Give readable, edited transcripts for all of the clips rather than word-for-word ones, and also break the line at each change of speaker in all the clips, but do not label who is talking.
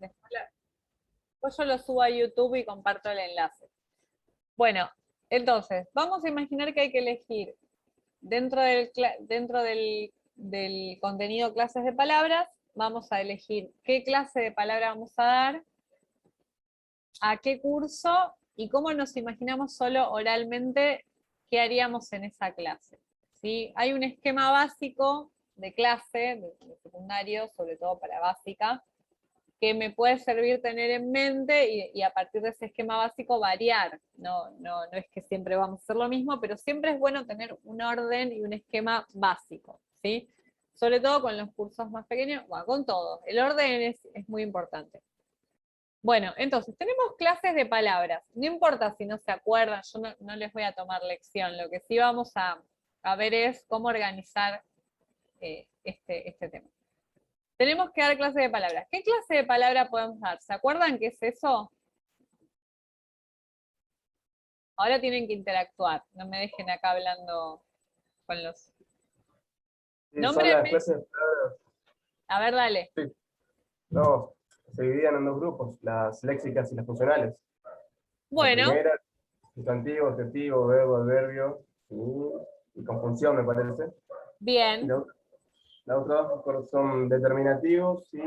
Después yo lo subo a YouTube y comparto el enlace. Bueno, entonces, vamos a imaginar que hay que elegir dentro del contenido clases de palabras, vamos a elegir qué clase de palabra vamos a dar, a qué curso y cómo nos imaginamos solo oralmente qué haríamos en esa clase. ¿Sí? Hay un esquema básico de clase, de secundario, sobre todo para básica, que me puede servir tener en mente y a partir de ese esquema básico variar. No es que siempre vamos a hacer lo mismo, pero siempre es bueno tener un orden y un esquema básico, ¿sí? Sobre todo con los cursos más pequeños, bueno, con todo. El orden es muy importante. Bueno, entonces, tenemos clases de palabras. No importa si no se acuerdan, yo no les voy a tomar lección. Lo que sí vamos a ver es cómo organizar este tema. Tenemos que dar clase de palabras. ¿Qué clase de palabra podemos dar? ¿Se acuerdan qué es eso? Ahora tienen que interactuar. No me dejen acá hablando con los...
Sí, son las
Nómbrenme.
clases de palabras.
A ver, dale.
Sí. No, se dividían en dos grupos, las léxicas y las funcionales. La
Bueno,
primera, sustantivo, adjetivo, verbo, adverbio y conjunción, me parece. Y
bien.
la otra son determinativos y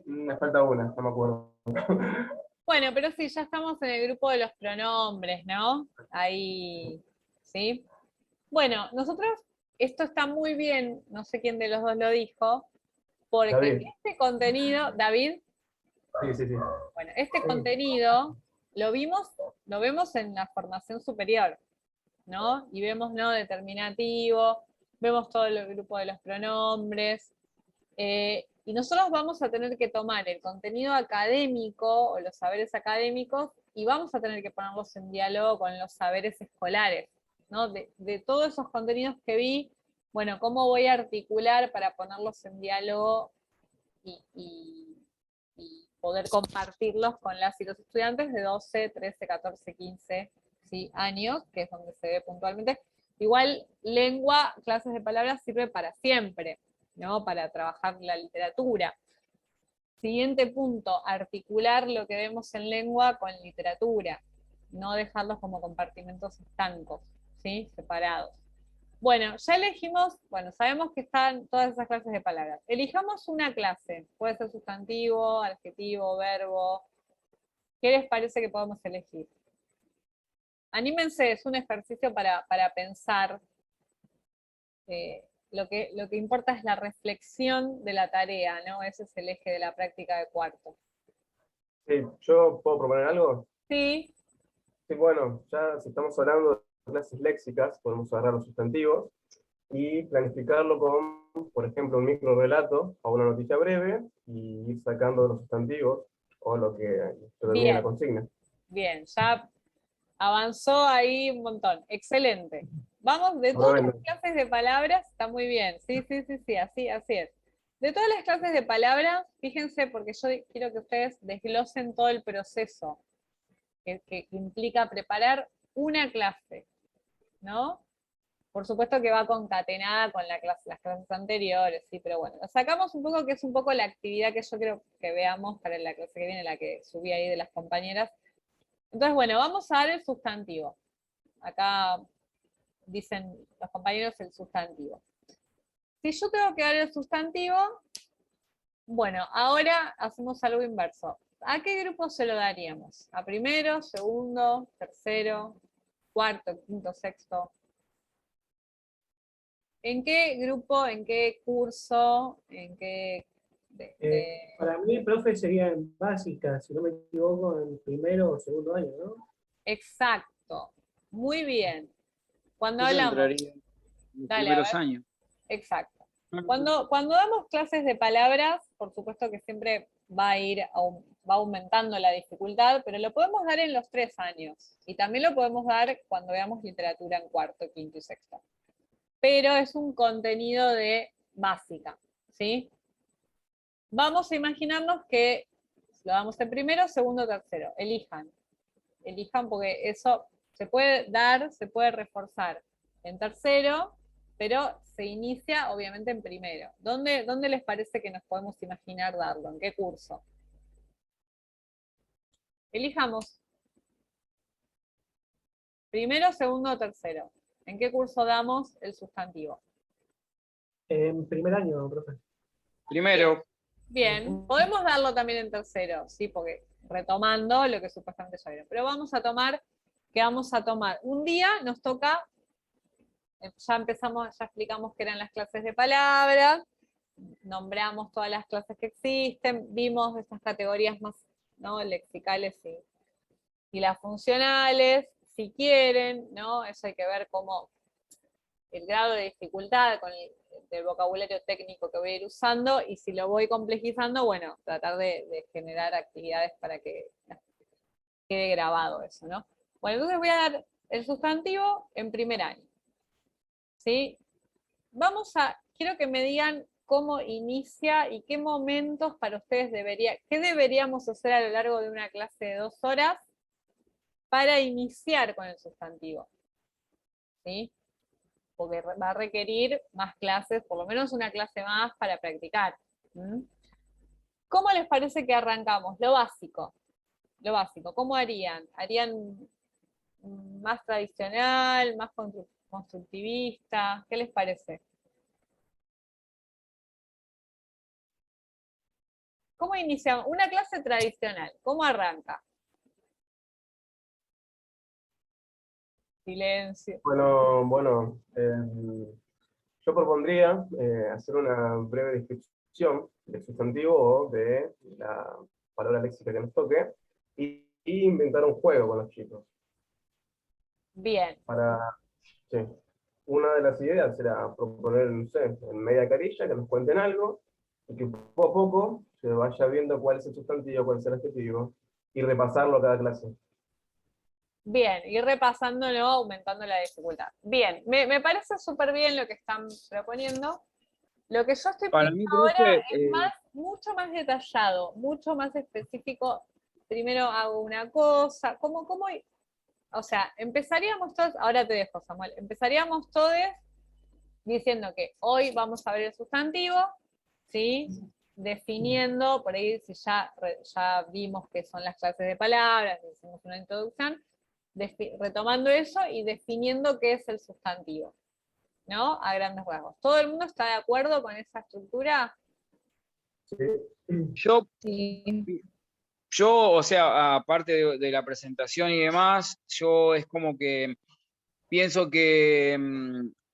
me falta una, no me acuerdo.
Bueno, pero sí, ya estamos en el grupo de los pronombres, ¿no? Ahí, ¿sí? Bueno, nosotros, esto está muy bien, no sé quién de los dos lo dijo, porque
David.
este contenido, David,
Sí, sí, sí.
bueno, este contenido lo vemos en la formación superior, ¿no? Y vemos, ¿no? Determinativo, vemos todo el grupo de los pronombres, y nosotros vamos a tener que tomar el contenido académico o los saberes académicos y vamos a tener que ponerlos en diálogo con los saberes escolares, ¿no? De todos esos contenidos que vi, bueno, ¿cómo voy a articular para ponerlos en diálogo y poder compartirlos con las y los estudiantes de 12, 13, 14, 15 ¿sí? años, que es donde se ve puntualmente? Igual, lengua, clases de palabras sirve para siempre, ¿no? Para trabajar la literatura. Siguiente punto, articular lo que vemos en lengua con literatura, no dejarlos como compartimentos estancos, ¿sí? Separados. Bueno, ya elegimos, bueno, sabemos que están todas esas clases de palabras. Elijamos una clase, puede ser sustantivo, adjetivo, verbo. ¿Qué les parece que podemos elegir? Anímense, es un ejercicio para pensar. Lo que importa es la reflexión de la tarea, ¿no? Ese es el eje de la práctica de cuarto.
Sí, ¿yo puedo proponer algo?
Sí,
Sí, bueno, ya si estamos hablando de clases léxicas, podemos agarrar los sustantivos y planificarlo con, por ejemplo, un micro relato o una noticia breve y ir sacando los sustantivos o lo que determine la
bien,
consigna.
bien, ya avanzó ahí un montón. Excelente. Vamos, de todas las
Probablemente.
clases de palabras, está muy bien. Sí, sí, sí, sí, así es. De todas las clases de palabras, fíjense, porque yo quiero que ustedes desglosen todo el proceso que implica preparar una clase, ¿no? Por supuesto que va concatenada con las clases anteriores, sí, pero bueno, lo sacamos un poco, que es un poco la actividad que yo creo que veamos para la clase que viene, la que subí ahí de las compañeras. Entonces, bueno, vamos a dar el sustantivo. Acá dicen los compañeros el sustantivo. Si yo tengo que dar el sustantivo, bueno, ahora hacemos algo inverso. ¿A qué grupo se lo daríamos? ¿A primero, segundo, tercero, cuarto, quinto, sexto? ¿En qué grupo, en qué curso, en qué...
Para mí, profe, sería en básica, si no me equivoco, en primero o segundo año, ¿no?
Exacto. Muy bien. Cuando
Eso
hablamos,
entraría en los
dale, a
primeros
ver.
años.
Exacto.
No, no, no.
Cuando damos clases de palabras, por supuesto que siempre va aumentando la dificultad, pero lo podemos dar en los 3 años. Y también lo podemos dar cuando veamos literatura en cuarto, quinto y sexto. Pero es un contenido de básica, ¿sí? Vamos a imaginarnos que lo damos en primero, segundo, tercero. Elijan porque eso se puede dar, se puede reforzar en tercero, pero se inicia obviamente en primero. ¿Dónde les parece que nos podemos imaginar darlo? ¿En qué curso? Elijamos. Primero, segundo o tercero. ¿En qué curso damos el sustantivo?
En primer año, profe.
Primero.
Bien, podemos darlo también en tercero, sí, porque retomando lo que supuestamente ya vieron. Pero vamos a tomar, un día nos toca, ya empezamos, ya explicamos que eran las clases de palabras, nombramos todas las clases que existen, vimos estas categorías más, ¿no?, lexicales y las funcionales, si quieren, ¿no? Eso hay que ver cómo el grado de dificultad con del vocabulario técnico que voy a ir usando, y si lo voy complejizando, bueno, tratar de generar actividades para que quede grabado eso, ¿no? Bueno, entonces voy a dar el sustantivo en primer año, ¿sí? Quiero que me digan cómo inicia y qué momentos para ustedes qué deberíamos hacer a lo largo de una clase de 2 horas para iniciar con el sustantivo, ¿sí? Porque va a requerir más clases, por lo menos una clase más para practicar. ¿Cómo les parece que arrancamos? Lo básico, ¿cómo harían? ¿Harían más tradicional, más constructivista? ¿Qué les parece? ¿Cómo iniciamos? Una clase tradicional, ¿cómo arranca? Silencio.
Bueno, yo propondría hacer una breve descripción del sustantivo o de la palabra léxica que nos toque y inventar un juego con los chicos.
Bien.
Sí. Una de las ideas era proponer, no sé, en media carilla, que nos cuenten algo y que poco a poco se vaya viendo cuál es el sustantivo, cuál es el adjetivo y repasarlo cada clase.
Bien, ir repasándolo, aumentando la dificultad. Bien, me parece súper bien lo que están proponiendo. Lo que yo estoy
Para
pidiendo
mí,
ahora
profe,
es mucho más detallado, mucho más específico. Primero hago una cosa, o sea, empezaríamos todos, ahora te dejo, Samuel, empezaríamos todos diciendo que hoy vamos a ver el sustantivo, ¿sí? Definiendo, por ahí si ya vimos qué son las clases de palabras, hicimos una introducción, retomando eso y definiendo qué es el sustantivo, ¿no? A grandes rasgos. ¿Todo el mundo está de acuerdo con esa estructura?
Sí.
yo,
Sí.
o sea, aparte de la presentación y demás, yo es como que pienso que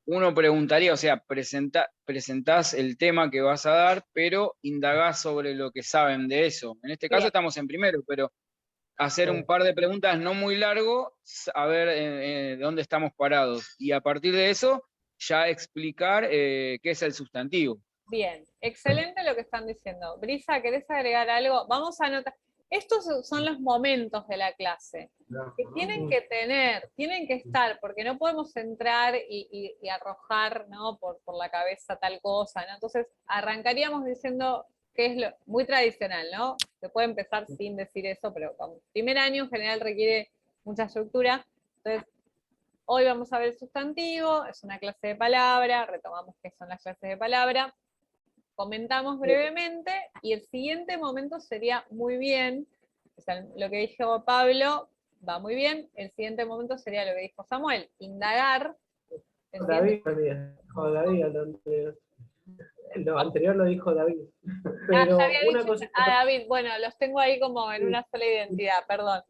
uno preguntaría, o sea, presentás el tema que vas a dar, pero indagás sobre lo que saben de eso. En este caso
Bien.
estamos en primero, pero hacer un par de preguntas no muy largo, a ver dónde estamos parados. Y a partir de eso, ya explicar qué es el sustantivo.
Bien, excelente lo que están diciendo. Brisa, ¿querés agregar algo? Vamos a anotar. Estos son los momentos de la clase que tienen que tienen que estar, porque no podemos entrar y arrojar, ¿no?, por la cabeza tal cosa, ¿no? Entonces, arrancaríamos diciendo que es muy tradicional, ¿no? Se puede empezar sin decir eso, pero como primer año en general requiere mucha estructura. Entonces, hoy vamos a ver el sustantivo, es una clase de palabra, retomamos qué son las clases de palabra, comentamos brevemente, y el siguiente momento sería muy bien, o sea, lo que dijo Pablo va muy bien, el siguiente momento sería lo que dijo Samuel, indagar.
David, lo anterior lo dijo David. Pero
Ya había
una
dicho
cosita,
a David, bueno, los tengo ahí como en una sola identidad, perdón.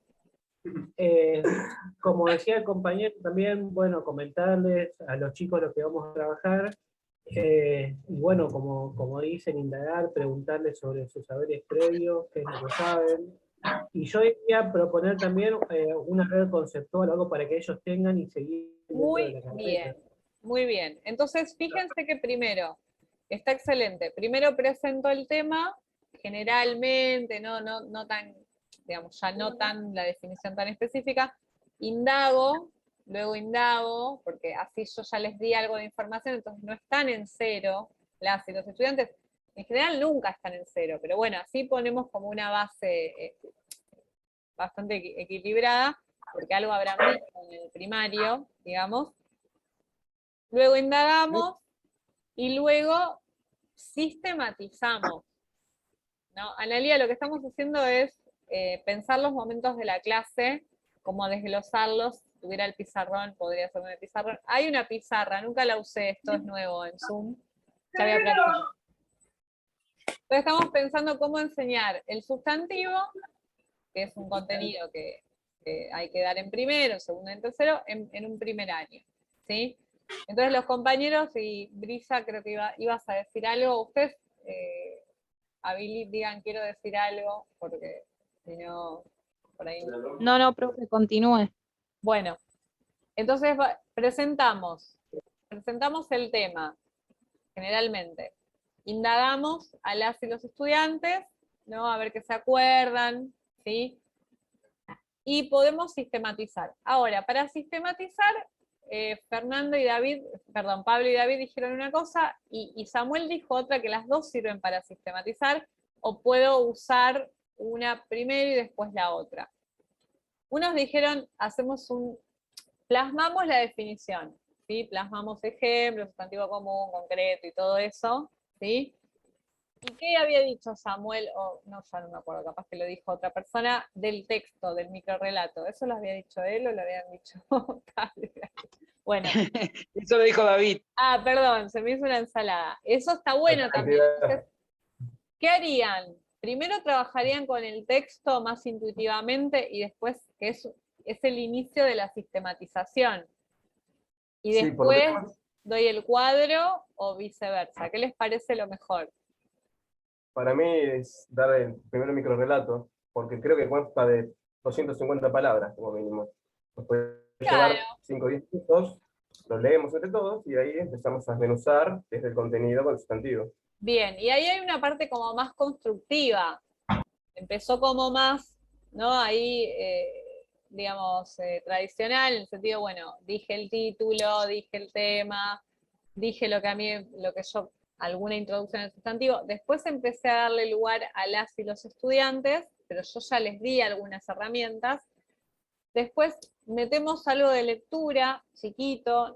como decía el compañero, también, bueno, comentarles a los chicos lo que vamos a trabajar. Y bueno, como dicen, indagar, preguntarles sobre sus saberes previos, qué es lo que saben. Y yo iría proponer también una red conceptual, algo para que ellos tengan y seguir dentro de la
Muy
carpeta.
bien, muy bien. Entonces, fíjense que primero, está excelente, primero presento el tema, generalmente, no tan, digamos, ya no tan la definición tan específica, luego indago, porque así yo ya les di algo de información, entonces no están en cero, las y los estudiantes en general nunca están en cero, pero bueno, así ponemos como una base bastante equilibrada, porque algo habrán visto en el primario, digamos. Luego indagamos y luego sistematizamos, ¿no? Analía, lo que estamos haciendo es pensar los momentos de la clase, como desglosarlos. Si tuviera el pizarrón, podría hacerlo en el pizarrón. Hay una pizarra, nunca la usé, esto es nuevo en Zoom. Ya había practicado. Entonces estamos pensando cómo enseñar el sustantivo, que es un contenido que hay que dar en primero, segundo y en tercero, en un primer año, ¿sí? Entonces los compañeros, y Brisa, creo que ibas a decir algo, ustedes, a Billy, digan quiero decir algo, porque si no, por ahí no.
No, profe, continúe.
Bueno, entonces presentamos el tema, generalmente. Indagamos a las y los estudiantes, ¿no? A ver qué se acuerdan, ¿sí? Y podemos sistematizar. Ahora, para sistematizar, Pablo y David dijeron una cosa y Samuel dijo otra, que las dos sirven para sistematizar, o puedo usar una primero y después la otra. Unos dijeron, plasmamos la definición, ¿sí? Plasmamos ejemplos, sustantivo común, concreto y todo eso, ¿sí? ¿Y qué había dicho Samuel? No, ya no me acuerdo, capaz que lo dijo otra persona, del texto, del microrrelato. ¿Eso lo había dicho él o lo habían dicho? Bueno.
Eso lo dijo David.
Ah, perdón, se me hizo una ensalada. Eso está bueno también. Entonces, ¿qué harían? Primero trabajarían con el texto más intuitivamente y después, que es el inicio de la sistematización. Y
Sí, por lo
después
menos
doy el cuadro o viceversa. ¿Qué les parece lo mejor?
para mí es dar el primer microrrelato, porque creo que consta de 250 palabras como mínimo. Nos puede
Claro.
llevar 5 o 10 minutos, lo leemos entre todos y ahí empezamos a desmenuzar desde el contenido con el sustantivo.
Bien, y ahí hay una parte como más constructiva. Empezó como más, ¿no? Ahí, digamos, tradicional, en el sentido, bueno, dije el título, dije el tema, dije lo que yo, alguna introducción al sustantivo. Después empecé a darle lugar a las y los estudiantes, pero yo ya les di algunas herramientas. Después metemos algo de lectura, chiquito,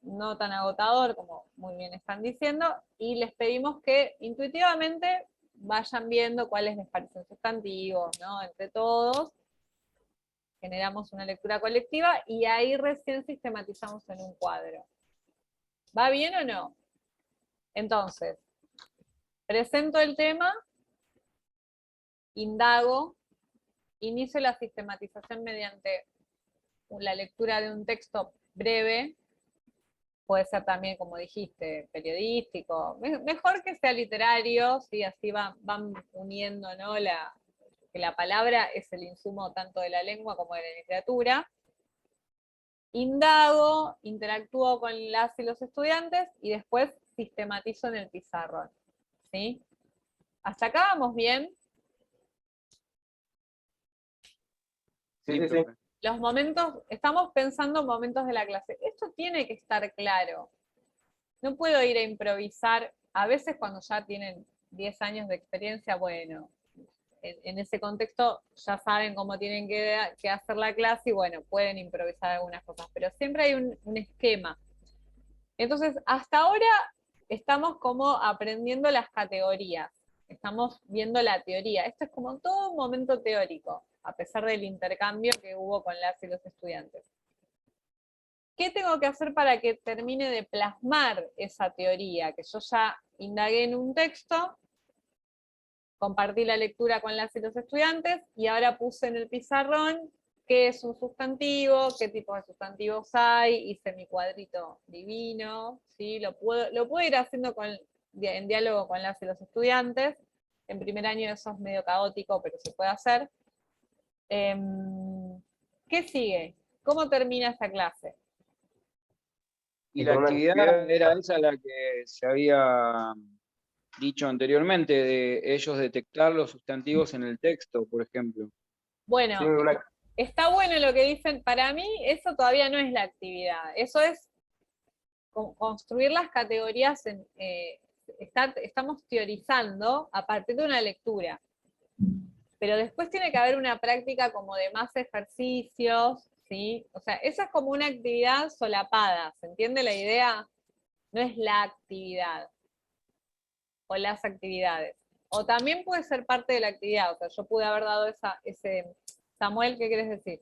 no tan agotador como muy bien están diciendo, y les pedimos que intuitivamente vayan viendo cuáles les parecen sustantivos, ¿no? Entre todos, generamos una lectura colectiva y ahí recién sistematizamos en un cuadro. ¿Va bien o no? Entonces, presento el tema, indago, inicio la sistematización mediante la lectura de un texto breve, puede ser también, como dijiste, periodístico, mejor que sea literario, ¿sí? Así van uniendo, ¿no? Que la palabra es el insumo tanto de la lengua como de la literatura. Indago, interactúo con las y los estudiantes y después sistematizo en el pizarrón, ¿sí? ¿Hasta acá vamos bien?
Sí, sí, sí.
Los momentos, estamos pensando momentos de la clase. Esto tiene que estar claro. No puedo ir a improvisar. A veces cuando ya tienen 10 años de experiencia, bueno, en ese contexto ya saben cómo tienen que hacer la clase y bueno, pueden improvisar algunas cosas, pero siempre hay un esquema. Entonces, hasta ahora estamos como aprendiendo las categorías, estamos viendo la teoría. Esto es como todo un momento teórico, a pesar del intercambio que hubo con las y los estudiantes. ¿Qué tengo que hacer para que termine de plasmar esa teoría? Que yo ya indagué en un texto, compartí la lectura con las y los estudiantes, y ahora puse en el pizarrón qué es un sustantivo, qué tipos de sustantivos hay, hice mi cuadrito divino, ¿sí? Lo puedo ir haciendo en diálogo con las y los estudiantes. En primer año eso es medio caótico, pero se puede hacer. ¿Qué sigue? ¿Cómo termina esta clase?
Y la actividad era esa la que se había dicho anteriormente, de ellos detectar los sustantivos en el texto, por ejemplo.
Bueno,
Sí,
está bueno lo que dicen. Para mí eso todavía no es la actividad. Eso es construir las categorías. Estamos teorizando a partir de una lectura. Pero después tiene que haber una práctica como de más ejercicios, ¿sí? O sea, esa es como una actividad solapada, ¿se entiende la idea? No es la actividad o las actividades. O también puede ser parte de la actividad, o sea, yo pude haber dado ese... Samuel, ¿qué quieres decir?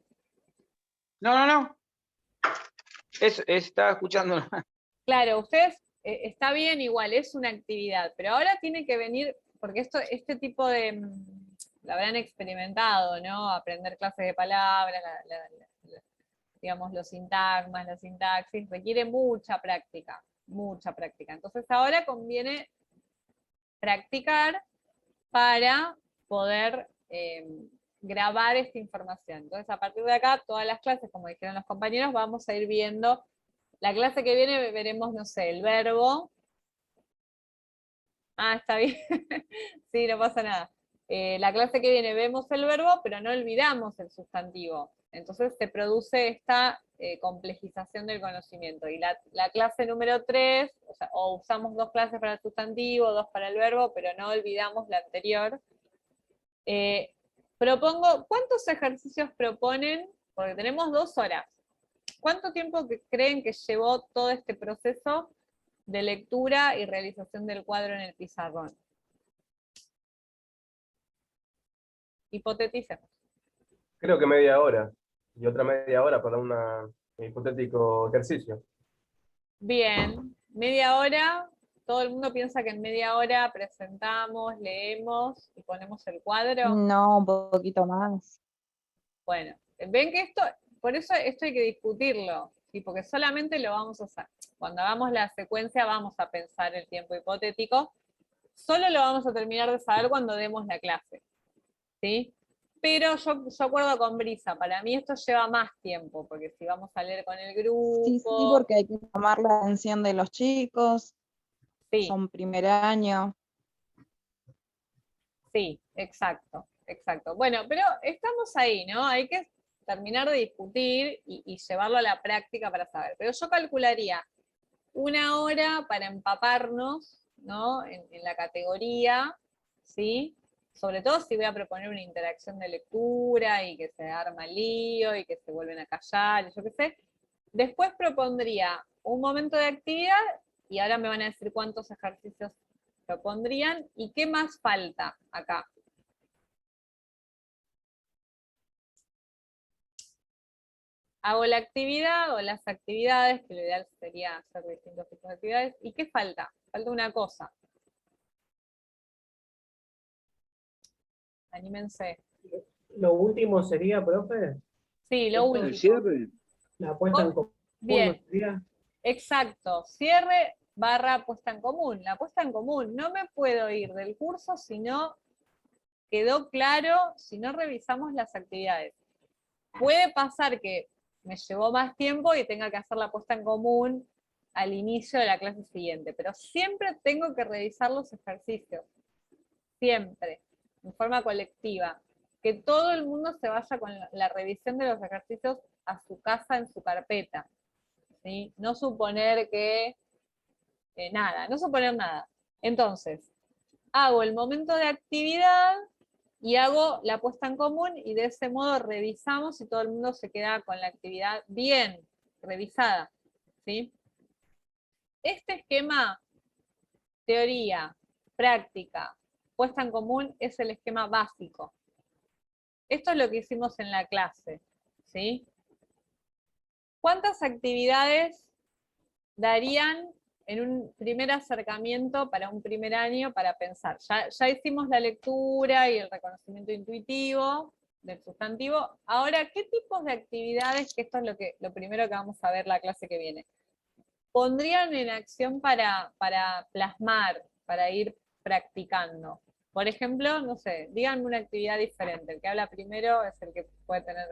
No. Estaba escuchando.
Claro, ustedes, está bien igual, es una actividad, pero ahora tiene que venir, porque este tipo de, lo habrán experimentado, ¿no? Aprender clases de palabras, digamos, los sintagmas, la sintaxis, requiere mucha práctica, mucha práctica. Entonces ahora conviene practicar para poder grabar esta información. Entonces a partir de acá, todas las clases, como dijeron los compañeros, vamos a ir viendo. La clase que viene veremos, no sé, el verbo. Ah, está bien. Sí, no pasa nada. La clase que viene vemos el verbo, pero no olvidamos el sustantivo. Entonces se produce esta complejización del conocimiento. Y la clase número 3, o usamos 2 clases para el sustantivo, 2 para el verbo, pero no olvidamos la anterior. Propongo, ¿cuántos ejercicios proponen? Porque tenemos 2 horas. ¿Cuánto tiempo creen que llevó todo este proceso de lectura y realización del cuadro en el pizarrón? Hipoteticemos.
Creo que media hora, y otra media hora para un hipotético ejercicio.
Bien, media hora. Todo el mundo piensa que en media hora presentamos, leemos y ponemos el cuadro.
No, un poquito más.
Bueno, ven que por eso esto hay que discutirlo, ¿sí? Porque solamente lo vamos a hacer. Cuando hagamos la secuencia vamos a pensar el tiempo hipotético. Solo lo vamos a terminar de saber cuando demos la clase, ¿sí? Pero yo acuerdo con Brisa, para mí esto lleva más tiempo, porque si vamos a leer con el grupo...
Sí, porque hay que llamar la atención de los chicos,
Sí,
son primer año.
sí, exacto, exacto. Bueno, pero estamos ahí, ¿no? Hay que terminar de discutir y llevarlo a la práctica para saber. Pero yo calcularía 1 hora para empaparnos, ¿no? En la categoría, ¿sí? Sobre todo si voy a proponer una interacción de lectura y que se arma lío y que se vuelven a callar, y yo qué sé. Después propondría un momento de actividad y ahora me van a decir cuántos ejercicios propondrían y qué más falta acá. Hago la actividad o las actividades, que lo ideal sería hacer distintos tipos de actividades. ¿Y qué falta? Falta una cosa. Anímense.
Lo último sería, profe,
Sí, lo último.
El cierre.
la puesta en común.
Bien,
¿No sería?
exacto. Cierre / puesta en común. La puesta en común. No me puedo ir del curso si no quedó claro, si no revisamos las actividades. Puede pasar que me llevó más tiempo y tenga que hacer la puesta en común al inicio de la clase siguiente, pero siempre tengo que revisar los ejercicios, siempre, en forma colectiva, que todo el mundo se vaya con la revisión de los ejercicios a su casa en su carpeta, ¿sí? No suponer que, nada, no suponer nada. Entonces, hago el momento de actividad y hago la puesta en común y de ese modo revisamos si todo el mundo se queda con la actividad bien revisada, ¿sí? Este esquema, teoría, práctica, puesta en común, es el esquema básico. Esto es lo que hicimos en la clase, ¿sí? ¿Cuántas actividades darían en un primer acercamiento para un primer año para pensar? Ya hicimos la lectura y el reconocimiento intuitivo del sustantivo. Ahora, ¿qué tipos de actividades, que esto es lo primero que vamos a ver la clase que viene, pondrían en acción para plasmar, para ir practicando? Por ejemplo, no sé, díganme una actividad diferente. El que habla primero es el que puede tener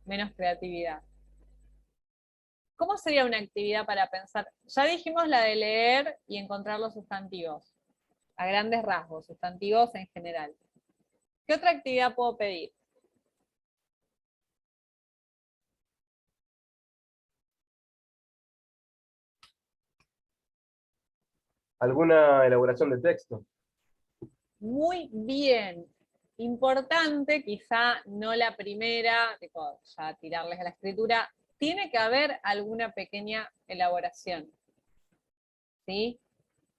menos creatividad. ¿Cómo sería una actividad para pensar? Ya dijimos la de leer y encontrar los sustantivos, a grandes rasgos, sustantivos en general. ¿Qué otra actividad puedo pedir?
¿Alguna elaboración de texto?
Muy bien. Importante, quizá no la primera, tipo, ya tirarles a la escritura, tiene que haber alguna pequeña elaboración, ¿sí?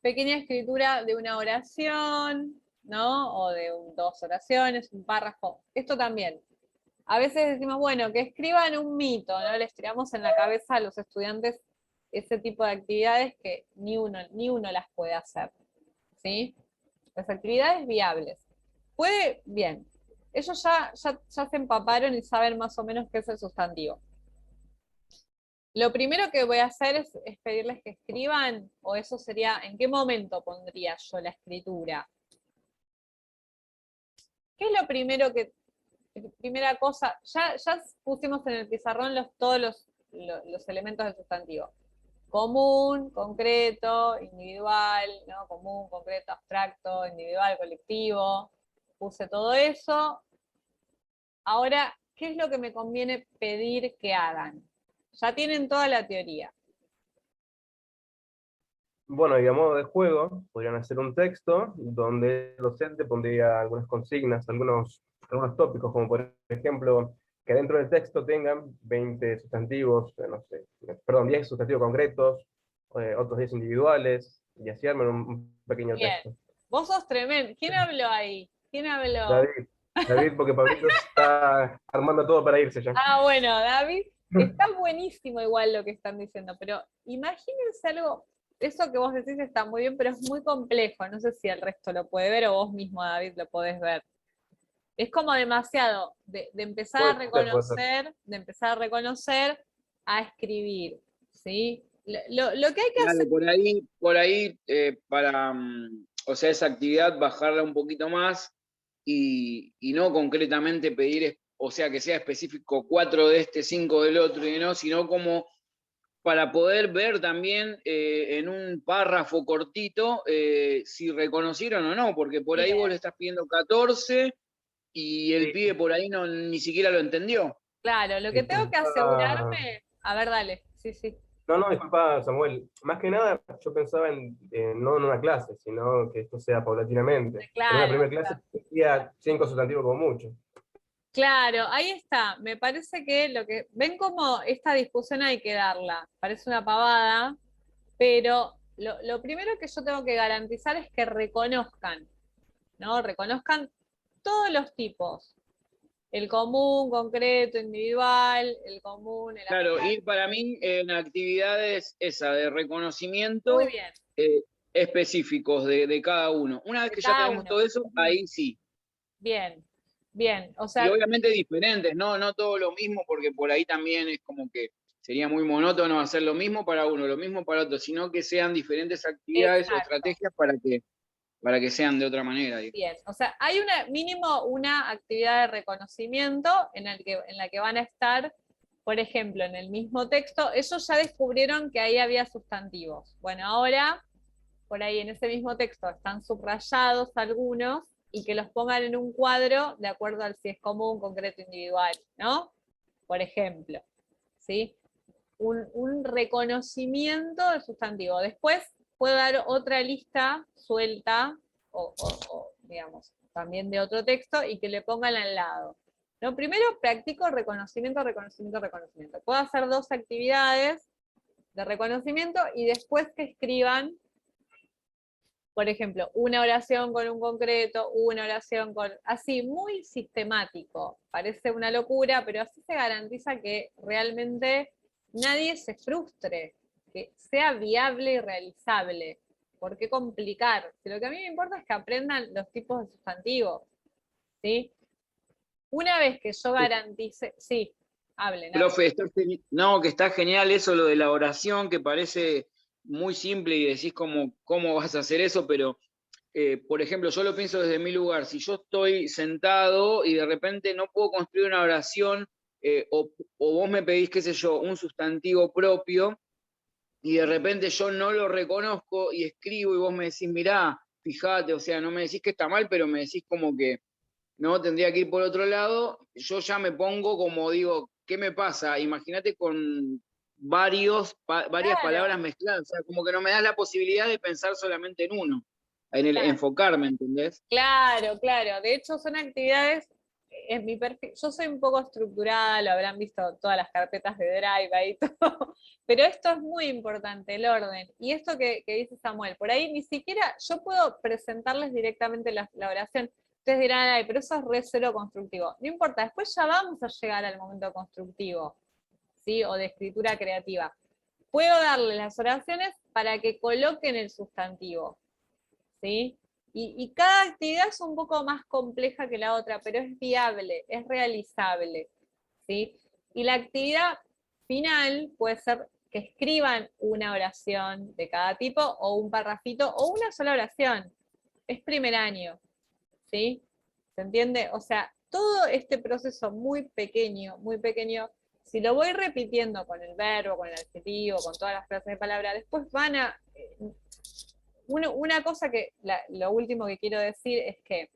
Pequeña escritura de una oración, ¿no? O de 2 oraciones, un párrafo. Esto también. A veces decimos, bueno, que escriban un mito, ¿no? Les tiramos en la cabeza a los estudiantes ese tipo de actividades que ni uno las puede hacer, ¿sí? Las actividades viables. Puede, bien. Ellos ya se empaparon y saben más o menos qué es el sustantivo. Lo primero que voy a hacer es pedirles que escriban, o eso sería, ¿en qué momento pondría yo la escritura? ¿Qué es lo primero primera cosa? Ya pusimos en el pizarrón todos los elementos del sustantivo. Común, concreto, individual, ¿no? Común, concreto, abstracto, individual, colectivo. Puse todo eso. Ahora, ¿qué es lo que me conviene pedir que hagan? Ya tienen toda la teoría.
Bueno, y a modo de juego, podrían hacer un texto donde el docente pondría algunas consignas, algunos tópicos, como por ejemplo, que dentro del texto tengan 20 sustantivos, no sé, perdón, 10 sustantivos concretos, otros 10 individuales, y así arman un pequeño
Bien.
texto.
Vos sos tremendo. ¿Quién habló ahí? ¿Quién habló?
David, porque Pablito está armando todo para irse ya.
Ah, bueno, David, está buenísimo igual lo que están diciendo, pero imagínense algo, eso que vos decís está muy bien, pero es muy complejo, no sé si el resto lo puede ver o vos mismo, David, lo podés ver. Es como demasiado de empezar a reconocer, a escribir, ¿sí? Lo que hay que hacer...
Claro, por ahí para, o sea, esa actividad bajarla un poquito más y no concretamente pedir, o sea, que sea específico 4 de este, 5 del otro, y no, sino como para poder ver también en un párrafo cortito si reconocieron o no, porque por ahí vos le estás pidiendo 14 y el pibe por ahí ni siquiera lo entendió.
Claro, lo que tengo que asegurarme... A ver, dale, sí.
No, disculpa, Samuel. Más que nada, yo pensaba no en una clase, sino que esto sea paulatinamente.
Claro,
en una primera clase sería 5 sustantivos como mucho.
Claro, ahí está. Me parece que ven como esta discusión hay que darla. Parece una pavada, pero lo primero que yo tengo que garantizar es que reconozcan, ¿no? Reconozcan todos los tipos. El común, concreto, individual, el común, el
Claro,
abstracto.
ir para mí en actividades esa de reconocimiento
Muy bien.
específicos de cada uno. Una vez que ya tenemos todo eso, ahí sí.
Bien. O
Y
sea,
obviamente diferentes, no todo lo mismo, porque por ahí también es como que sería muy monótono hacer lo mismo para uno, lo mismo para otro, sino que sean diferentes actividades o estrategias para que sean de otra manera.
Bien, o sea, hay mínimo una actividad de reconocimiento en la que van a estar, por ejemplo, en el mismo texto. Ellos ya descubrieron que ahí había sustantivos. Bueno, ahora, por ahí en ese mismo texto están subrayados algunos y que los pongan en un cuadro de acuerdo al si es común, concreto, individual, ¿no? Por ejemplo, ¿sí? Un reconocimiento del sustantivo. Después puedo dar otra lista suelta o, digamos, también de otro texto y que le pongan al lado. ¿No? Primero practico reconocimiento. Puedo hacer 2 actividades de reconocimiento y después que escriban, por ejemplo, una oración con un concreto, una oración con... Así, muy sistemático. Parece una locura, pero así se garantiza que realmente nadie se frustre, que sea viable y realizable. ¿Por qué complicar? Si lo que a mí me importa es que aprendan los tipos de sustantivos, ¿sí? Una vez que yo garantice... Sí, hablen.
Profe, que está genial eso, lo de la oración, que parece muy simple y decís cómo vas a hacer eso, pero, por ejemplo, yo lo pienso desde mi lugar. Si yo estoy sentado y de repente no puedo construir una oración, o vos me pedís, qué sé yo, un sustantivo propio, y de repente yo no lo reconozco y escribo y vos me decís, mirá, fíjate, o sea, no me decís que está mal, pero me decís como que no, tendría que ir por otro lado, yo ya me pongo como digo, ¿qué me pasa? Imagínate con varias palabras mezcladas, o sea, como que no me das la posibilidad de pensar solamente en uno, en enfocarme, ¿entendés?
Claro. De hecho, son actividades, es mi perfil, yo soy un poco estructurada, lo habrán visto todas las carpetas de Drive ahí todo, pero esto es muy importante, el orden. Y esto que dice Samuel, por ahí ni siquiera yo puedo presentarles directamente la oración. Ustedes dirán, ay, pero eso es re cero constructivo. No importa, después ya vamos a llegar al momento constructivo, ¿sí? O de escritura creativa. Puedo darles las oraciones para que coloquen el sustantivo, ¿sí? Y cada actividad es un poco más compleja que la otra, pero es viable, es realizable, ¿sí? Y la actividad final puede ser que escriban una oración de cada tipo, o un parrafito, o una sola oración. Es primer año, ¿sí? ¿Se entiende? O sea, todo este proceso muy pequeño, si lo voy repitiendo con el verbo, con el adjetivo, con todas las clases de palabras, después van a... Una cosa que, lo último que quiero decir es que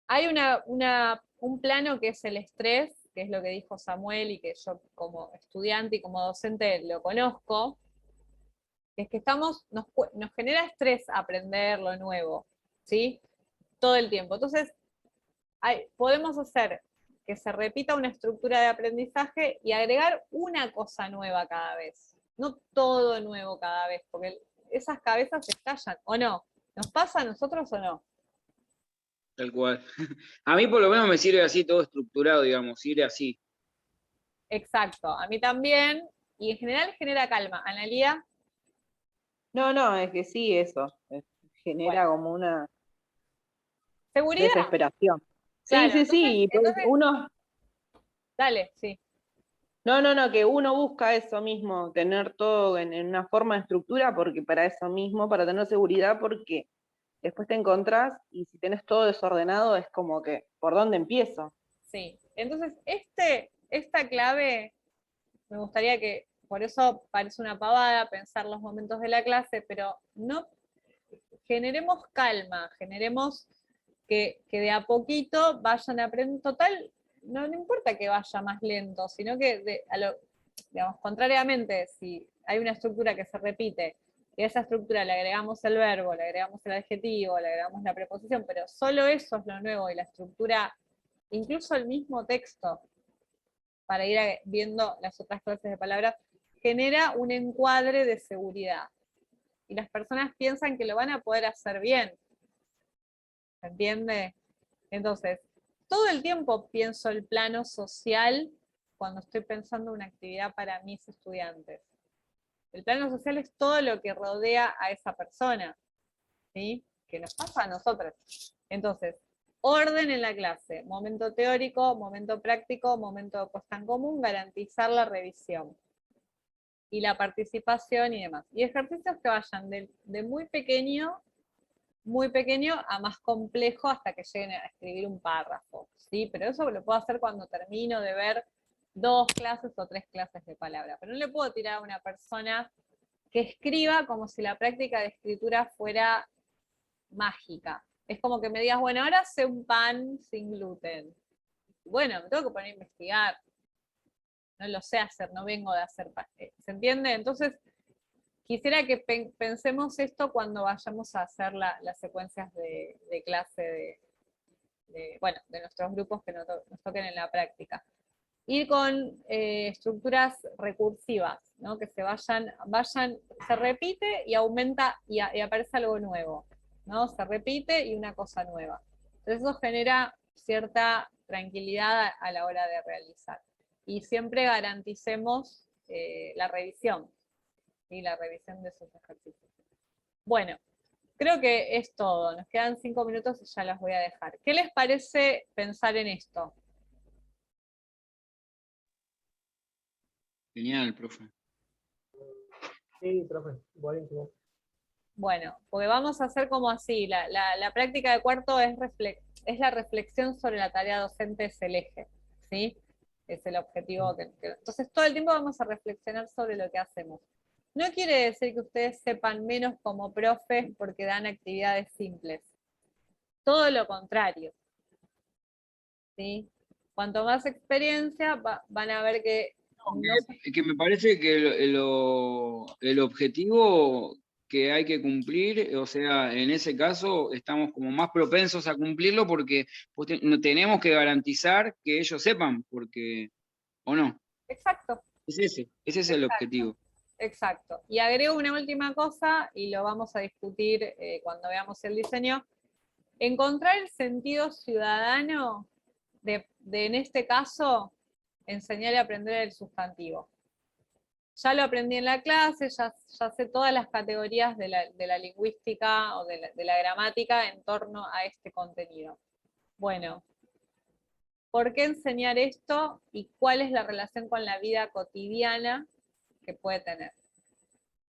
hay un plano que es el estrés, que es lo que dijo Samuel y que yo como estudiante y como docente lo conozco, que es que nos genera estrés aprender lo nuevo, ¿sí? Todo el tiempo. Entonces, podemos hacer que se repita una estructura de aprendizaje y agregar una cosa nueva cada vez, no todo nuevo cada vez, porque esas cabezas estallan, ¿o no? ¿Nos pasa a nosotros o no?
Tal cual. A mí por lo menos me sirve así todo estructurado, digamos, ir así.
Exacto, a mí también, y en general genera calma. Analía,
No, es que sí, eso. Genera como una
seguridad,
desesperación. Sí,
claro,
sí,
entonces,
sí. Y pues uno,
dale, sí,
no, que uno busca eso mismo, tener todo en una forma de estructura, porque para eso mismo, para tener seguridad, porque después te encontrás y si tenés todo desordenado es como que, ¿por dónde empiezo?
sí. Entonces, esta clave, me gustaría que, por eso parece una pavada pensar los momentos de la clase, pero no generemos calma, generemos que de a poquito vayan aprendiendo. Total, no importa que vaya más lento, sino que, digamos, contrariamente, si hay una estructura que se repite, y a esa estructura le agregamos el verbo, le agregamos el adjetivo, le agregamos la preposición, pero solo eso es lo nuevo, y la estructura, incluso el mismo texto, para ir viendo las otras clases de palabras, genera un encuadre de seguridad. Y las personas piensan que lo van a poder hacer bien. ¿Se entiende? Entonces, todo el tiempo pienso el plano social cuando estoy pensando una actividad para mis estudiantes. El plano social es todo lo que rodea a esa persona, ¿sí? Que nos pasa a nosotros. Entonces, orden en la clase, momento teórico, momento práctico, momento de puesta en común, garantizar la revisión y la participación y demás. Y ejercicios que vayan de muy pequeño a más complejo hasta que lleguen a escribir un párrafo, ¿sí? Pero eso lo puedo hacer cuando termino de ver 2 clases o 3 clases de palabra. Pero no le puedo tirar a una persona que escriba como si la práctica de escritura fuera mágica. Es como que me digas, bueno, ahora sé un pan sin gluten. Bueno, me tengo que poner a investigar. No lo sé hacer, no vengo de hacer pan. ¿Se entiende? Entonces, quisiera que pensemos esto cuando vayamos a hacer las secuencias de clase de nuestros grupos que nos toquen en la práctica. Ir con estructuras recursivas, ¿no? Que se repite y aumenta y aparece algo nuevo, ¿no? Se repite y una cosa nueva. Entonces eso genera cierta tranquilidad a la hora de realizar. Y siempre garanticemos la revisión, y la revisión de esos ejercicios. Bueno, creo que es todo. Nos quedan 5 minutos y ya las voy a dejar. ¿Qué les parece pensar en esto?
Genial, profe.
Sí, profe, buenísimo.
Bueno, porque vamos a hacer como así. La práctica de cuarto es la reflexión sobre la tarea docente, es el eje, ¿sí? Es el objetivo. Entonces, todo el tiempo vamos a reflexionar sobre lo que hacemos. No quiere decir que ustedes sepan menos como profes porque dan actividades simples. Todo lo contrario. ¿Sí? Cuanto más experiencia, van a ver que no
Que me parece que el objetivo que hay que cumplir, o sea, en ese caso estamos como más propensos a cumplirlo porque no tenemos que garantizar que ellos sepan, porque, ¿o no?
Exacto,
Ese es el
exacto.
objetivo.
Exacto. Y agrego una última cosa, y lo vamos a discutir cuando veamos el diseño. Encontrar el sentido ciudadano en este caso, enseñar y aprender el sustantivo. Ya lo aprendí en la clase, ya sé todas las categorías de la lingüística o de la gramática en torno a este contenido. Bueno, ¿por qué enseñar esto y cuál es la relación con la vida cotidiana que puede tener?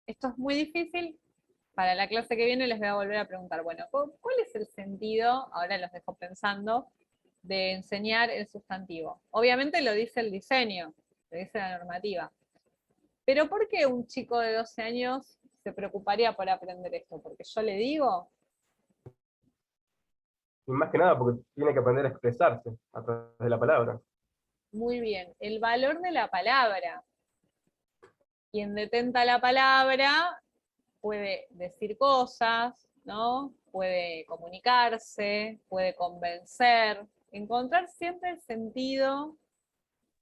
Esto es muy difícil. Para la clase que viene les voy a volver a preguntar, bueno, ¿cuál es el sentido, ahora los dejo pensando, de enseñar el sustantivo? Obviamente lo dice el diseño, lo dice la normativa. Pero ¿por qué un chico de 12 años se preocuparía por aprender esto? Porque yo le digo,
Y más que nada porque tiene que aprender a expresarse a través de la palabra.
muy bien, el valor de la palabra. Quien detenta la palabra puede decir cosas, ¿no? Puede comunicarse, puede convencer, encontrar siempre el sentido,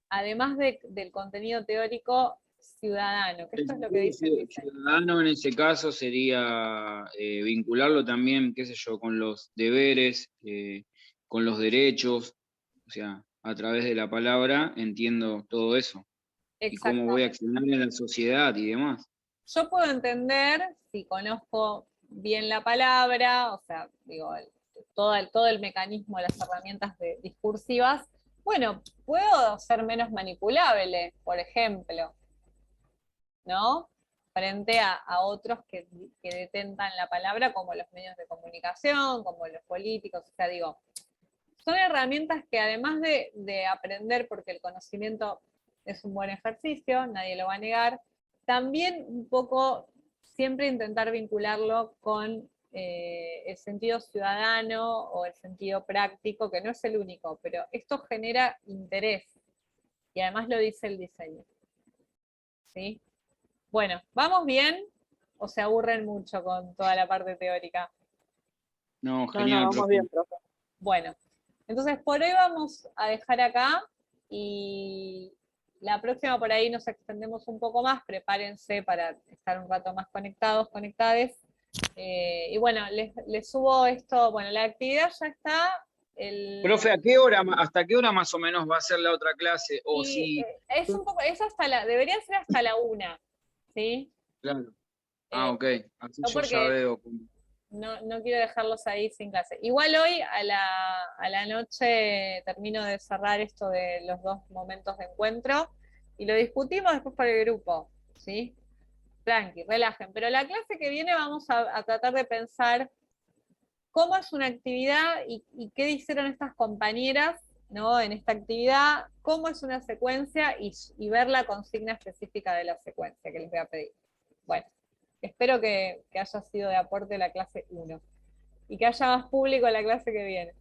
además del contenido teórico ciudadano, que esto es lo que
El
dice el diseño.
ciudadano en ese caso sería vincularlo también, qué sé yo, con los deberes, con los derechos, o sea, a través de la palabra entiendo todo eso y cómo voy a
Exactamente.
accionar en la sociedad y demás.
Yo puedo entender, si conozco bien la palabra, o sea, digo, todo el mecanismo, las herramientas discursivas, bueno, puedo ser menos manipulable, por ejemplo, ¿no? Frente a otros que detentan la palabra, como los medios de comunicación, como los políticos, o sea, digo, son herramientas que además de aprender, porque el conocimiento es un buen ejercicio, nadie lo va a negar, también un poco siempre intentar vincularlo con el sentido ciudadano o el sentido práctico, que no es el único, pero esto genera interés y además lo dice el diseño. ¿Sí? Bueno, ¿vamos bien o se aburren mucho con toda la parte teórica?
No,
No,
genial,
vamos
profe.
bien, profe.
Bueno, entonces por hoy vamos a dejar acá y la próxima por ahí nos extendemos un poco más, prepárense para estar un rato más conectados, conectades. Y bueno, les subo esto, bueno, la actividad ya está.
Profe, ¿a qué hora, hasta qué hora más o menos va a ser la otra clase? O
Y
si,
es un poco, es hasta debería ser hasta la 1, ¿sí?
claro. Ah,
Eh,
ok, así
no
yo ya
porque
veo.
no quiero dejarlos ahí sin clase. Igual hoy a la noche termino de cerrar esto de los dos momentos de encuentro y lo discutimos después por el grupo, ¿sí? Tranqui, relajen. Pero la clase que viene vamos a tratar de pensar cómo es una actividad y qué dijeron estas compañeras, ¿no? En esta actividad, cómo es una secuencia y ver la consigna específica de la secuencia que les voy a pedir. Bueno, espero que haya sido de aporte la clase 1 y que haya más público en la clase que viene.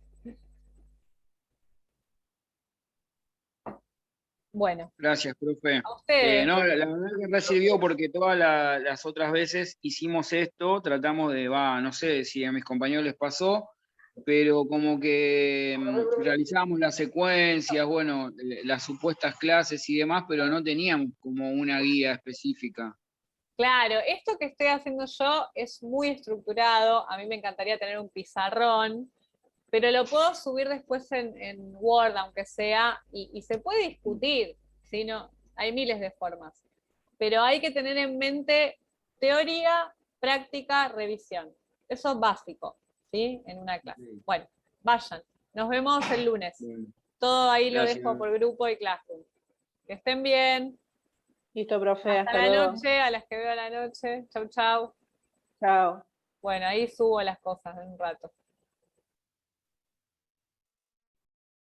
Bueno,
Gracias, profe.
a ustedes.
No, la verdad que me sirvió porque todas las otras veces hicimos esto, tratamos de, no sé si a mis compañeros les pasó, pero como que realizábamos las secuencias, bueno, las supuestas clases y demás, pero no teníamos como una guía específica.
Claro, esto que estoy haciendo yo es muy estructurado. A mí me encantaría tener un pizarrón, pero lo puedo subir después en Word, aunque sea, y se puede discutir, ¿sí? No, hay miles de formas. Pero hay que tener en mente teoría, práctica, revisión. Eso es básico, ¿sí? En una clase. Bueno, vayan. Nos vemos el lunes.
Bueno,
Todo ahí lo
gracias.
dejo por grupo y Classroom. Que estén bien.
Listo, profe,
Hasta
hasta
la
luego.
noche, a las que veo a la noche. Chau, chau.
Chao.
Bueno, ahí subo las cosas en un rato.